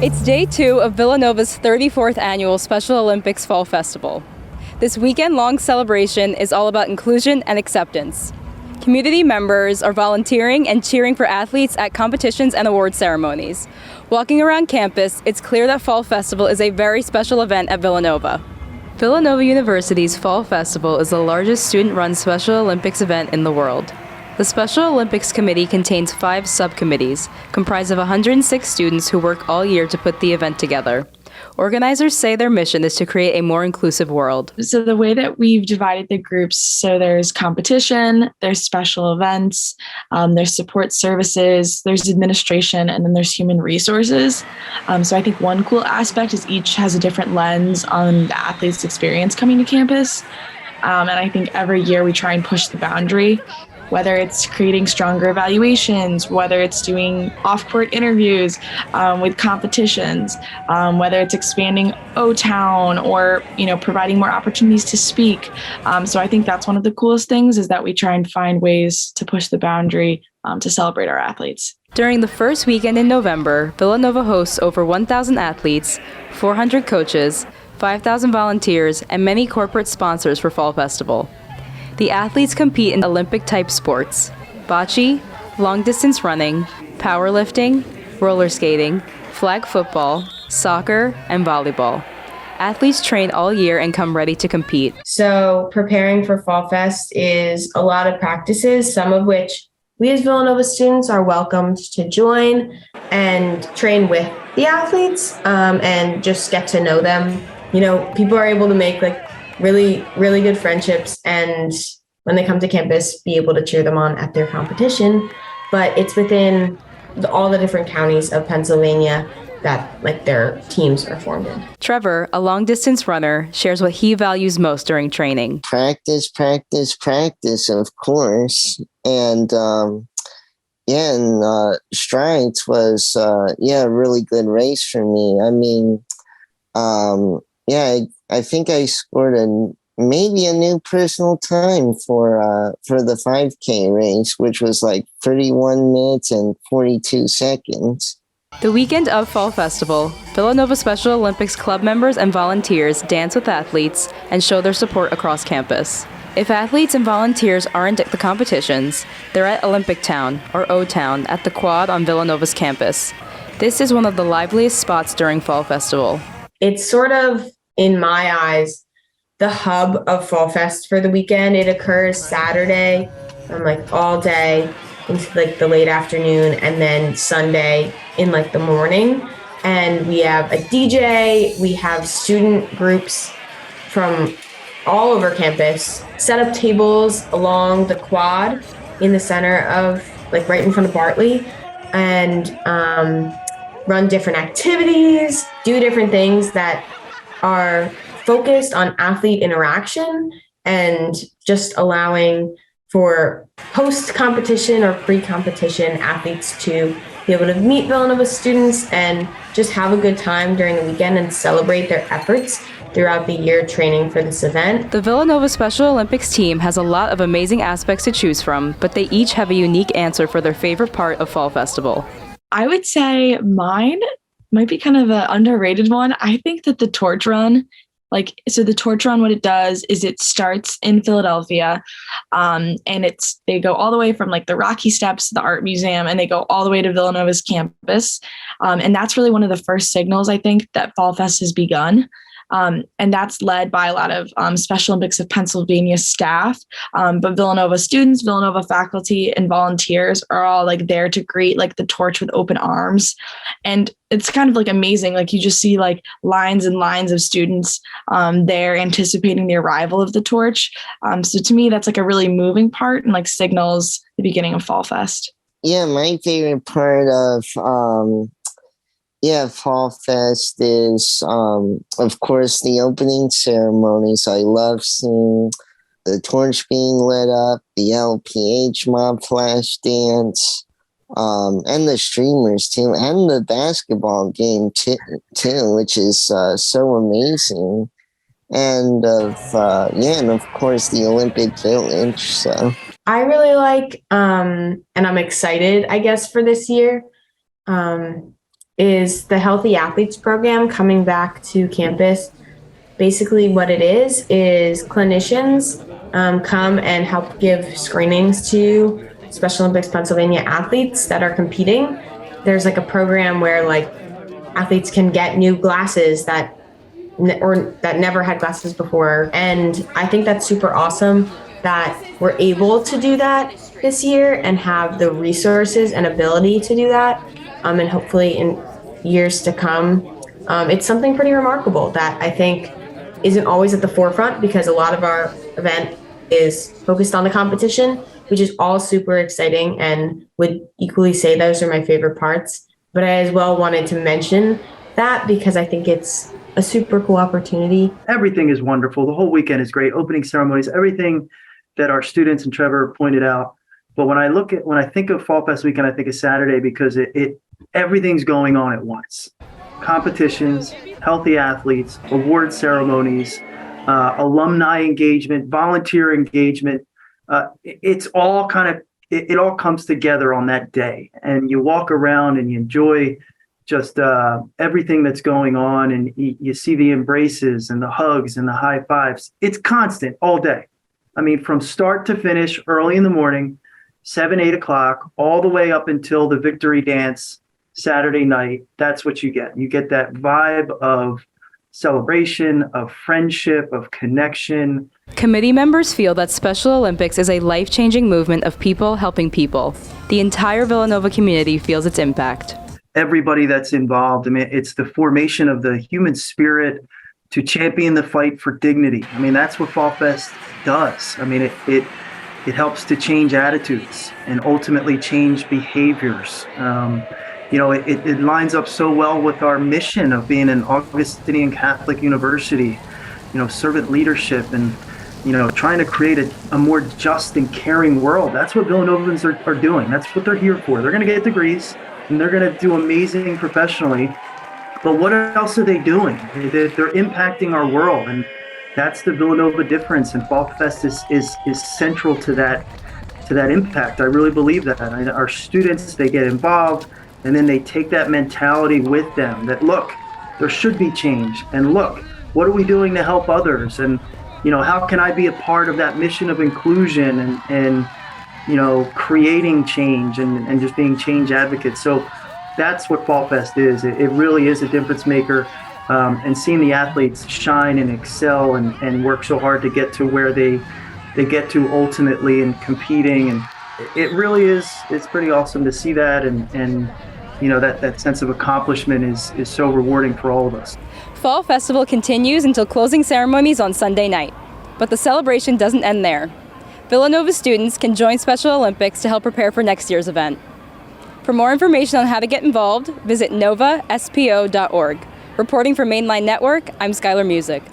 It's day 2 of Villanova's 34th annual Special Olympics Fall Festival. This weekend-long celebration is all about inclusion and acceptance. Community members are volunteering and cheering for athletes at competitions and award ceremonies. Walking around campus, it's clear that Fall Festival is a very special event at Villanova. Villanova University's Fall Festival is the largest student-run Special Olympics event in the world. The Special Olympics Committee contains 5 subcommittees, comprised of 106 students who work all year to put the event together. Organizers say their mission is to create a more inclusive world. So the way that we've divided the groups, so there's competition, there's special events, there's support services, there's administration, and then there's human resources. So I think one cool aspect is each has a different lens on the athlete's experience coming to campus. And I think every year we try and push the boundary, whether it's creating stronger evaluations, whether it's doing off-court interviews with competitions, whether it's expanding O-Town or, providing more opportunities to speak. So I think that's one of the coolest things is that we try and find ways to push the boundary to celebrate our athletes. During the first weekend in November, Villanova hosts over 1,000 athletes, 400 coaches, 5,000 volunteers, and many corporate sponsors for Fall Festival. The athletes compete in Olympic-type sports: bocce, long-distance running, powerlifting, roller skating, flag football, soccer, and volleyball. Athletes train all year and come ready to compete. So preparing for Fall Fest is a lot of practices, some of which we as Villanova students are welcomed to join and train with the athletes and just get to know them. People are able to make really, really good friendships, and when they come to campus, be able to cheer them on at their competition. But it's within all the different counties of Pennsylvania that their teams are formed in. Trevor, a long-distance runner, shares what he values most during training. Practice, of course. And Strides was a really good race for me. I mean, I think I scored maybe a new personal time for the 5K race, which was 31 minutes and 42 seconds. The weekend of Fall Festival, Villanova Special Olympics club members and volunteers dance with athletes and show their support across campus. If athletes and volunteers aren't at the competitions, they're at Olympic Town, or O-Town, at the Quad on Villanova's campus. This is one of the liveliest spots during Fall Festival. It's sort of, in my eyes, the hub of Fall Fest for the weekend. It occurs Saturday, all day into the late afternoon, and then Sunday in the morning. And we have a DJ, we have student groups from all over campus set up tables along the Quad in the center of right in front of Bartley, and run different activities, do different things that are focused on athlete interaction and just allowing for post-competition or pre-competition athletes to be able to meet Villanova students and just have a good time during the weekend and celebrate their efforts throughout the year training for this event. The Villanova Special Olympics team has a lot of amazing aspects to choose from, but they each have a unique answer for their favorite part of Fall Festival. I would say mine might be kind of an underrated one. I think that the torch run, the torch run, what it does is it starts in Philadelphia, and they go all the way from the Rocky Steps to the Art Museum, and they go all the way to Villanova's campus. And that's really one of the first signals, I think, that Fall Fest has begun. And that's led by a lot of Special Olympics of Pennsylvania staff. But Villanova students, Villanova faculty, and volunteers are all there to greet the torch with open arms. And it's kind of amazing. You just see lines and lines of students there anticipating the arrival of the torch. So to me, that's a really moving part and signals the beginning of Fall Fest. Yeah, my favorite part of Fall Fest is, of course, the opening ceremonies. I love seeing the torch being lit up, the LPH mob flash dance, and the streamers too, and the basketball game too, which is so amazing. And of course the Olympic Village. So I really like, and I'm excited, I guess, for this year. is the Healthy Athletes program coming back to campus. Basically, what it is clinicians come and help give screenings to Special Olympics Pennsylvania athletes that are competing. There's like a program where like athletes can get new glasses that never had glasses before. And I think that's super awesome that we're able to do that this year and have the resources and ability to do that. And hopefully in years to come, it's something pretty remarkable that I think isn't always at the forefront because a lot of our event is focused on the competition, which is all super exciting and would equally say those are my favorite parts. But I as well wanted to mention that because I think it's a super cool opportunity. Everything is wonderful. The whole weekend is great. Opening ceremonies, everything that our students and Trevor pointed out. But when I think of Fall Fest weekend, I think of Saturday because everything's going on at once. Competitions, healthy athletes, award ceremonies, alumni engagement, volunteer engagement. It's all it all comes together on that day. And you walk around and you enjoy just everything that's going on. And you see the embraces and the hugs and the high fives. It's constant all day. I mean, from start to finish, early in the morning, 7, 8 o'clock, all the way up until the victory dance Saturday night. That's what you get. You get that vibe of celebration, of friendship, of connection. Committee members feel that Special Olympics is a life-changing movement of people helping people. The entire Villanova community feels its impact. Everybody that's involved, I mean, it's the formation of the human spirit to champion the fight for dignity. I mean, that's what Fall Fest does. I mean, it helps to change attitudes and ultimately change behaviors. It lines up so well with our mission of being an Augustinian Catholic university, servant leadership and, trying to create a more just and caring world. That's what Villanovans are doing. That's what they're here for. They're going to get degrees and they're going to do amazing professionally. But what else are they doing? They're impacting our world. And that's the Villanova difference. And Fall Fest is central to that impact. I really believe that. Our students, they get involved. And then they take that mentality with them that, look, there should be change. And look, what are we doing to help others? And, how can I be a part of that mission of inclusion and creating change and just being change advocates? So that's what Fall Fest is. It really is a difference maker. And seeing the athletes shine and excel and work so hard to get to where they get to ultimately and competing. And it really is, it's pretty awesome to see that. And that sense of accomplishment is so rewarding for all of us. Fall Festival continues until closing ceremonies on Sunday night. But the celebration doesn't end there. Villanova students can join Special Olympics to help prepare for next year's event. For more information on how to get involved, visit novaspo.org. Reporting for Mainline Network, I'm Skylar Musick.